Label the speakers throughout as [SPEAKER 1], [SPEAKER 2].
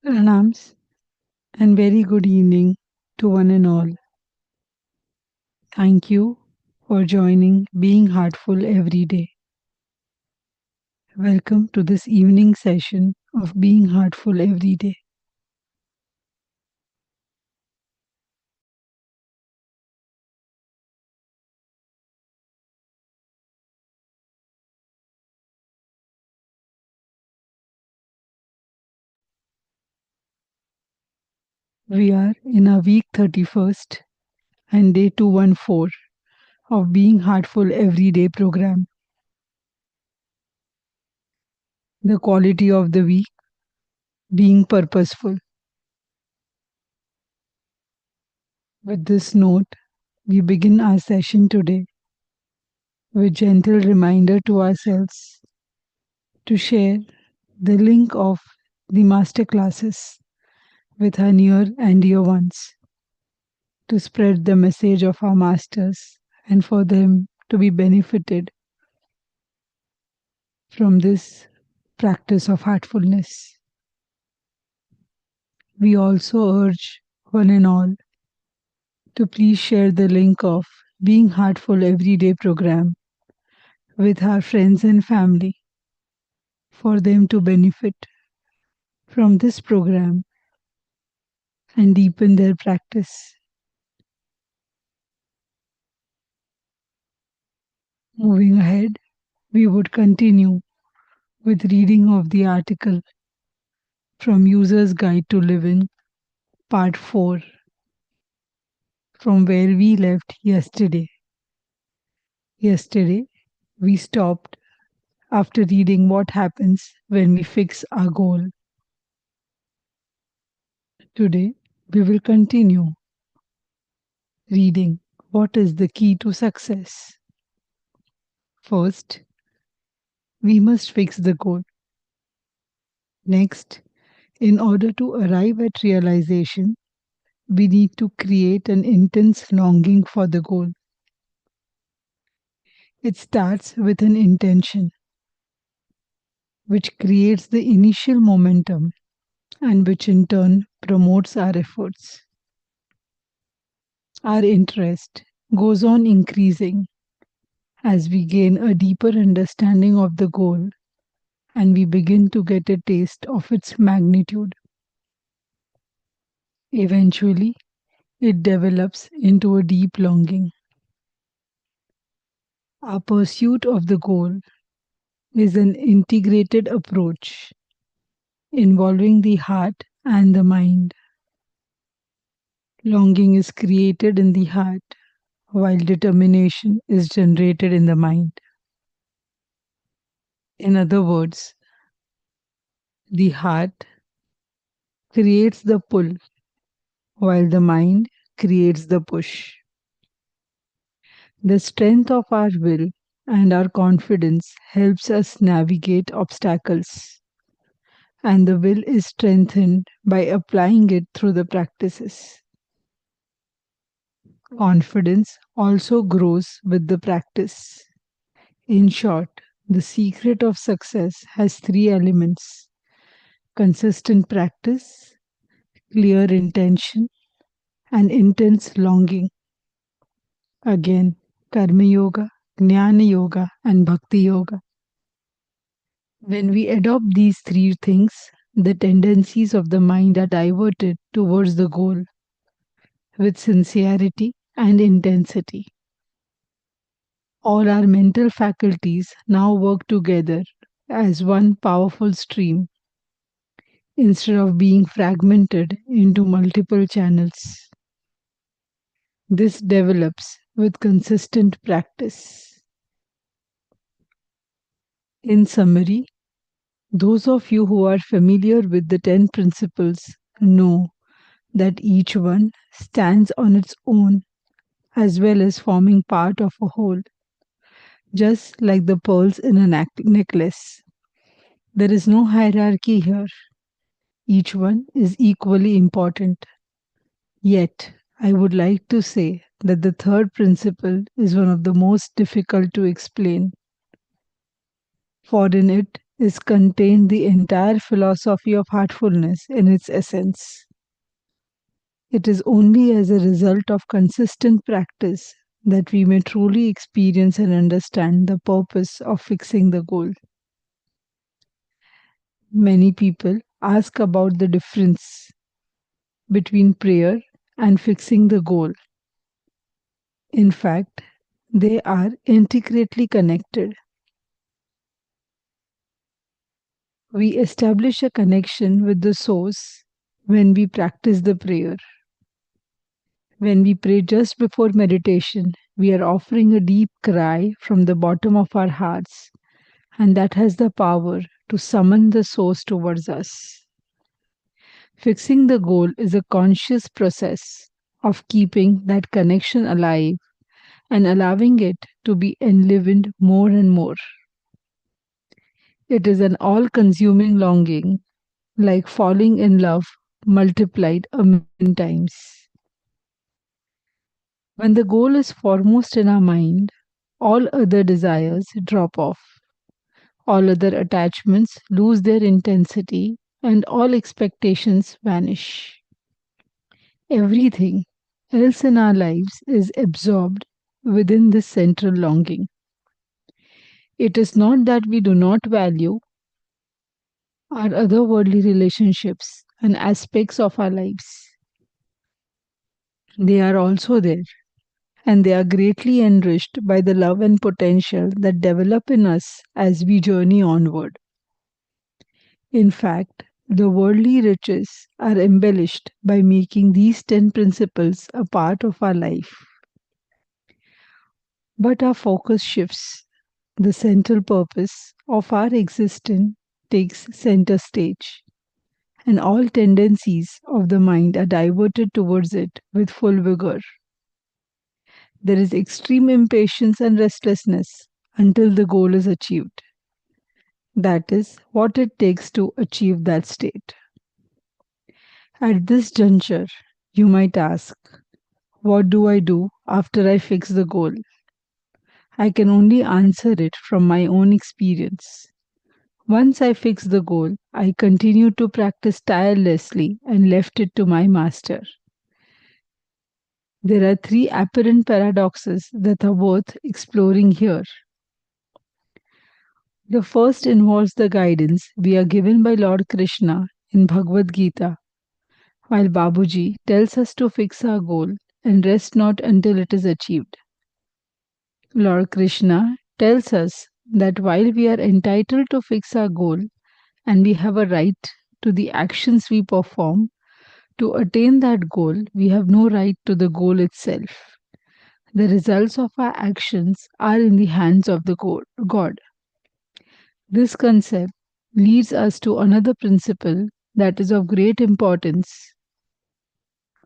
[SPEAKER 1] Pranams and very good evening to one and all. Thank you for joining Being Heartful every day. Welcome to this evening session of Being Heartful every day. We are in our week 31st and day 214 of Being Heartful every day program. The quality of the week, being purposeful. With this note, we begin our session today with gentle reminder to ourselves to share the link of the master classes with our near and dear ones, to spread the message of our masters and for them to be benefited from this practice of heartfulness. We also urge one and all to please share the link of Being Heartful Everyday program with our friends and family for them to benefit from this program and deepen their practice. Moving ahead, we would continue with reading of the article from User's Guide to Living, Part 4, from where we left yesterday. Yesterday, we stopped after reading what happens when we fix our goal. Today, we will continue reading what is the key to success. First, we must fix the goal. Next, in order to arrive at realization, we need to create an intense longing for the goal. It starts with an intention, which creates the initial momentum and which in turn promotes our efforts. Our interest goes on increasing as we gain a deeper understanding of the goal and we begin to get a taste of its magnitude. Eventually, it develops into a deep longing. Our pursuit of the goal is an integrated approach involving the heart and the mind. Longing is created in the heart, while determination is generated in the mind. In other words, the heart creates the pull, while the mind creates the push. The strength of our will and our confidence helps us navigate obstacles, and the will is strengthened by applying it through the practices. Confidence also grows with the practice. In short, the secret of success has three elements: consistent practice, clear intention, and intense longing. Again, Karma Yoga, Jnana Yoga, and Bhakti Yoga. When we adopt these three things, the tendencies of the mind are diverted towards the goal with sincerity and intensity. All our mental faculties now work together as one powerful stream instead of being fragmented into multiple channels. This develops with consistent practice. In summary, those of you who are familiar with the 10 principles know that each one stands on its own as well as forming part of a whole, just like the pearls in a necklace. There is no hierarchy here. Each one is equally important. Yet, I would like to say that the third principle is one of the most difficult to explain, for in it is contained the entire philosophy of heartfulness in its essence. It is only as a result of consistent practice that we may truly experience and understand the purpose of fixing the goal. Many people ask about the difference between prayer and fixing the goal. In fact, they are intricately connected. We establish a connection with the source when we practice the prayer. When we pray just before meditation, we are offering a deep cry from the bottom of our hearts, and that has the power to summon the source towards us. Fixing the goal is a conscious process of keeping that connection alive and allowing it to be enlivened more and more. It is an all consuming longing, like falling in love multiplied a million times. When the goal is foremost in our mind, all other desires drop off, all other attachments lose their intensity, and all expectations vanish. Everything else in our lives is absorbed within this central longing. It is not that we do not value our other worldly relationships and aspects of our lives. They are also there, and they are greatly enriched by the love and potential that develop in us as we journey onward. In fact, the worldly riches are embellished by making these 10 principles a part of our life. But our focus shifts. The central purpose of our existence takes center stage, and all tendencies of the mind are diverted towards it with full vigor. There is extreme impatience and restlessness until the goal is achieved. That is what it takes to achieve that state. At this juncture, you might ask, what do I do after I fix the goal? I can only answer it from my own experience. Once I fixed the goal, I continued to practice tirelessly and left it to my master. There are three apparent paradoxes that are worth exploring here. The first involves the guidance we are given by Lord Krishna in Bhagavad Gita, while Babuji tells us to fix our goal and rest not until it is achieved. Lord Krishna tells us that while we are entitled to fix our goal and we have a right to the actions we perform to attain that goal, we have no right to the goal itself. The results of our actions are in the hands of the God. This concept leads us to another principle that is of great importance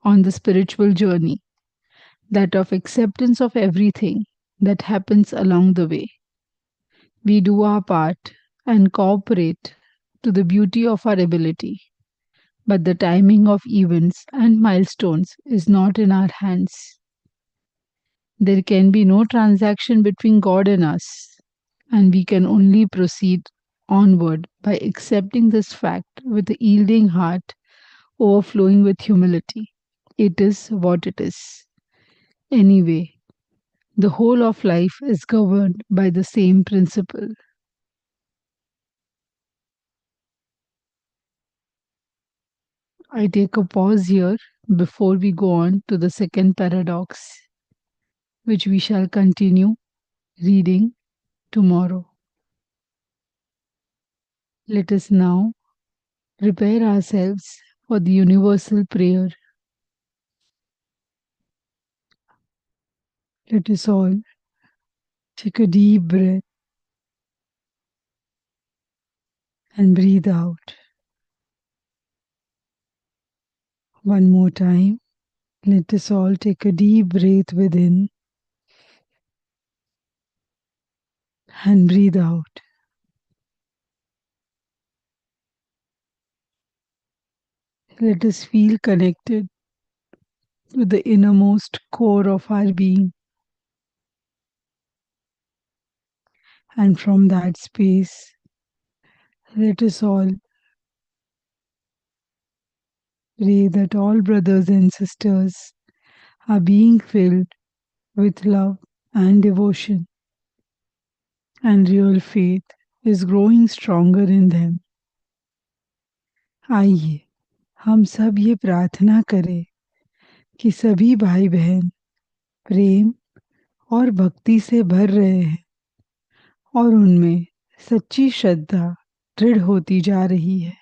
[SPEAKER 1] on the spiritual journey, that of acceptance of everything that happens along the way. We do our part and cooperate to the beauty of our ability, but the timing of events and milestones is not in our hands. There can be no transaction between God and us, and we can only proceed onward by accepting this fact with a yielding heart overflowing with humility. It is what it is. Anyway, the whole of life is governed by the same principle. I take a pause here before we go on to the second paradox, which we shall continue reading tomorrow. Let us now prepare ourselves for the universal prayer. Let us all take a deep breath and breathe out. One more time. Let us all take a deep breath within and breathe out. Let us feel connected to the innermost core of our being. And from that space, Let us all pray that all brothers and sisters are being filled with love and devotion, and real faith is growing stronger in them. आइए हम सब ये प्रार्थना करें कि सभी भाई बहन प्रेम और भक्ति से भर रहे हैं और उनमें सच्ची श्रद्धा दृढ़ होती जा रही है।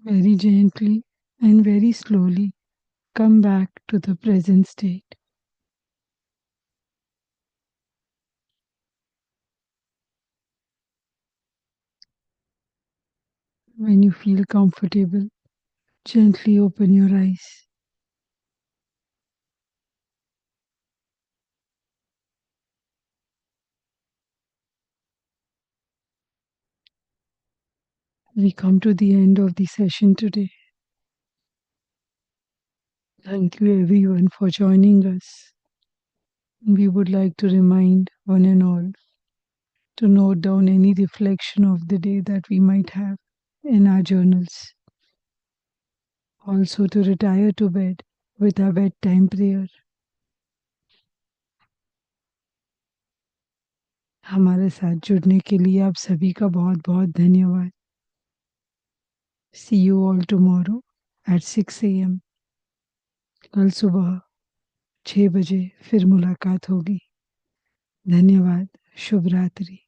[SPEAKER 1] Very gently and very slowly come back to the present state. When you feel comfortable, gently open your eyes. We come to the end of the session today. Thank you everyone for joining us. We would like to remind one and all to note down any reflection of the day that we might have in our journals. Also to retire to bed with our bedtime prayer. हमारे साथ जुड़ने के लिए आप सभी का बहुत बहुत धन्यवाद. See you all tomorrow at 6 a.m. कल सुबह 6 बजे फिर मुलाकात होगी. धन्यवाद. शुभ रात्रि.